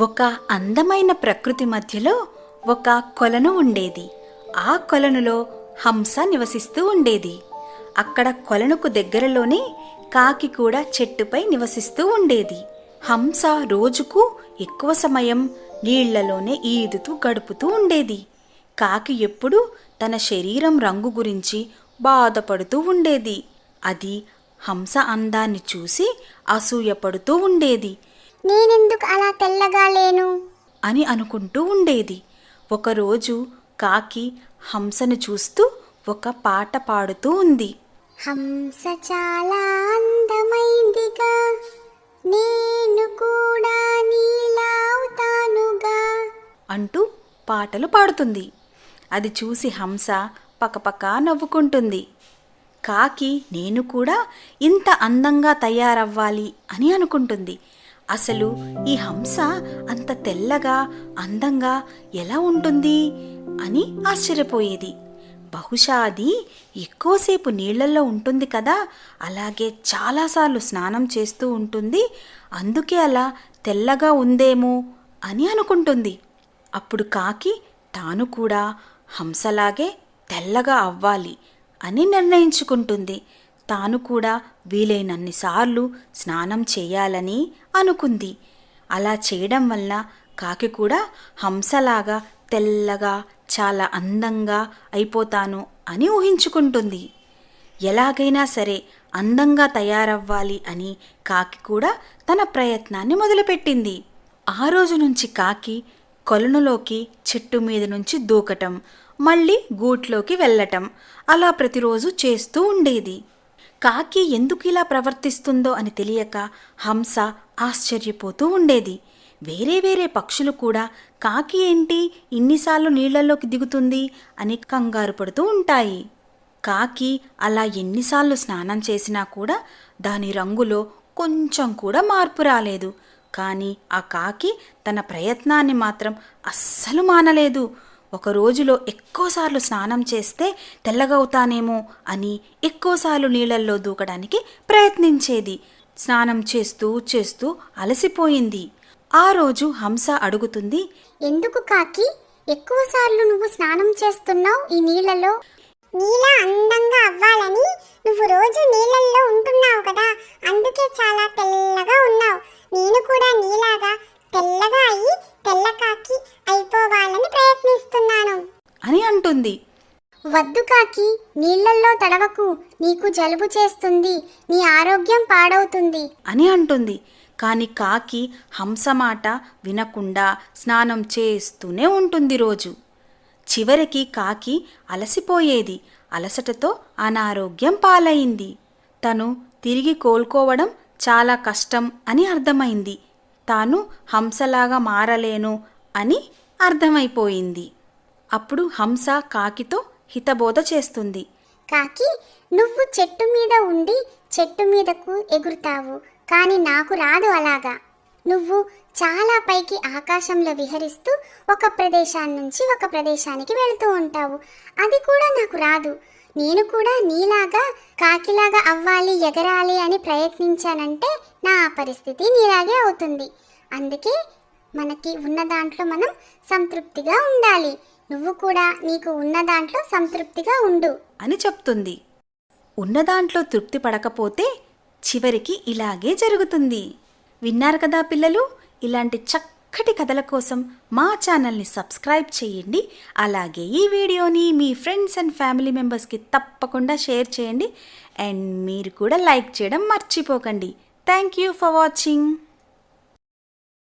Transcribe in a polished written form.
ఒక అందమైన ప్రకృతి మధ్యలో ఒక కొలను ఉండేది. ఆ కొలనులో హంస నివసిస్తూ ఉండేది. అక్కడ కొలనుకు దగ్గరలోనే కాకి కూడా చెట్టుపై నివసిస్తూ ఉండేది. హంస రోజుకు ఎక్కువ సమయం నీళ్లలోనే ఈదుతూ గడుపుతూ ఉండేది. కాకి ఎప్పుడూ తన శరీరం రంగు గురించి బాధపడుతూ ఉండేది. అది హంస అందాన్ని చూసి అసూయపడుతూ ఉండేది. నేనెందుకు అలా తెల్లగా లేను అని అనుకుంటూ ఉండేది. ఒకరోజు కాకి హంసను చూస్తూ ఒక పాట పాడుతూ ఉంది. హంస చాలా అందమైందిగా, నేను కూడా నీలా అవుతానుగా అంటూ పాటలు పాడుతుంది. అది చూసి హంస పకపకా నవ్వుకుంటుంది. కాకి నేను కూడా ఇంత అందంగా తయారవ్వాలి అని అనుకుంటుంది. అసలు ఈ హంస అంత తెల్లగా అందంగా ఎలా ఉంటుంది అని ఆశ్చర్యపోయేది. బహుశా అది ఎక్కువసేపు నీళ్లలో ఉంటుంది కదా, అలాగే చాలాసార్లు స్నానం చేస్తూ ఉంటుంది, అందుకే అలా తెల్లగా ఉందేమో అని అనుకుంటుంది. అప్పుడు కాకి తాను కూడా హంసలాగే తెల్లగా అవ్వాలి అని నిర్ణయించుకుంటుంది. తాను కూడా వీలైనన్నిసార్లు స్నానం చేయాలని అనుకుంది. అలా చేయడం వల్ల కాకి కూడా హంసలాగా తెల్లగా చాలా అందంగా అయిపోతాను అని ఊహించుకుంటుంది. ఎలాగైనా సరే అందంగా తయారవ్వాలి అని కాకి కూడా తన ప్రయత్నాన్ని మొదలుపెట్టింది. ఆ రోజు నుంచి కాకి కొలనులోకి చెట్టు మీద నుంచి దూకటం, మళ్ళీ గూట్లోకి వెళ్ళటం అలా ప్రతిరోజు చేస్తూ ఉండేది. కాకి ఎందుకు ఇలా ప్రవర్తిస్తుందో అని తెలియక హంస ఆశ్చర్యపోతూ ఉండేది. వేరే వేరే పక్షులు కూడా కాకి ఏంటి ఇన్నిసార్లు నీళ్లలోకి దిగుతుంది అని కంగారు పడుతూ ఉంటాయి. కాకి అలా ఎన్నిసార్లు స్నానం చేసినా కూడా దాని రంగులో కొంచెం కూడా మార్పు రాలేదు. కానీ ఆ కాకి తన ప్రయత్నాన్ని మాత్రం అస్సలు మానలేదు. ఒక రోజులో ఎక్కువసార్లు స్నానం చేస్తే తెల్లగవుతానేమో అని ఎక్కువసార్లు నీళ్ళల్లో దూకడానికి ప్రయత్నించేది. స్నానం చేస్తూ చేస్తూ అలసిపోయింది. ఆ రోజు హంస అడుగుతుంది, ఎందుకు కాకి ఎక్కువసార్లు నువ్వు స్నానం చేస్తున్నావు ఈ నీళ్ళలో? నీలా అందంగా అవ్వాలని నువ్వు రోజు నీళ్ళల్లో ఉంటున్నావు కదా, అందుకే చాలా తెల్లగా ఉన్నావు. నేను కూడా నీలాగా తెల్లగా అయ్యి తెల్ల కాకి అయిపోవాలని ప్రయత్నిస్తున్నాను అని అంటుంది. వద్దు కాకి, నీళ్ళల్లో తడవకు, నీకు జలుబు చేస్తుంది, నీ ఆరోగ్యం పాడవుతుంది అని అంటుంది. కానీ కాకి హంస మాట వినకుండా స్నానం చేస్తూనే ఉంటుంది రోజు. చివరికి కాకి అలసిపోయేది. అలసటతో అనారోగ్యం పాలైంది. తను తిరిగి కోలుకోవడం చాలా కష్టం అని అర్థమైంది. తాను హంసలాగా మారలేను అని అర్థమైపోయింది. అప్పుడు హంస కాకితో హితబోధ చేస్తుంది. కాకి, నువ్వు చెట్టు మీద ఉండి చెట్టు మీదకు ఎగురుతావు, కానీ నాకు రాదు అలాగా. నువ్వు చాలా పైకి ఆకాశంలో విహరిస్తూ ఒక ప్రదేశాన్ని నుంచి ఒక ప్రదేశానికి వెళుతూ ఉంటావు, అది కూడా నాకు రాదు. నేను కూడా నీలాగా కాకిలాగా అవ్వాలి, ఎగరాలి అని ప్రయత్నించానంటే నా పరిస్థితి నీలాగే అవుతుంది. అందుకే మనకి ఉన్న దాంట్లో మనం సంతృప్తిగా ఉండాలి. నువ్వు కూడా నీకు ఉన్న దాంట్లో సంతృప్తిగా ఉండు అని చెప్తుంది. ఉన్నదాంట్లో తృప్తి పడకపోతే చివరికి ఇలాగే జరుగుతుంది. విన్నారు కదా పిల్లలు? ఇలాంటి చక్కటి కథల కోసం మా ఛానల్ని సబ్స్క్రైబ్ చేయండి. అలాగే ఈ వీడియోని మీ ఫ్రెండ్స్ అండ్ ఫ్యామిలీ మెంబర్స్కి తప్పకుండా షేర్ చేయండి. అండ్ మీరు కూడా లైక్ చేయడం మర్చిపోకండి. Thank you for watching.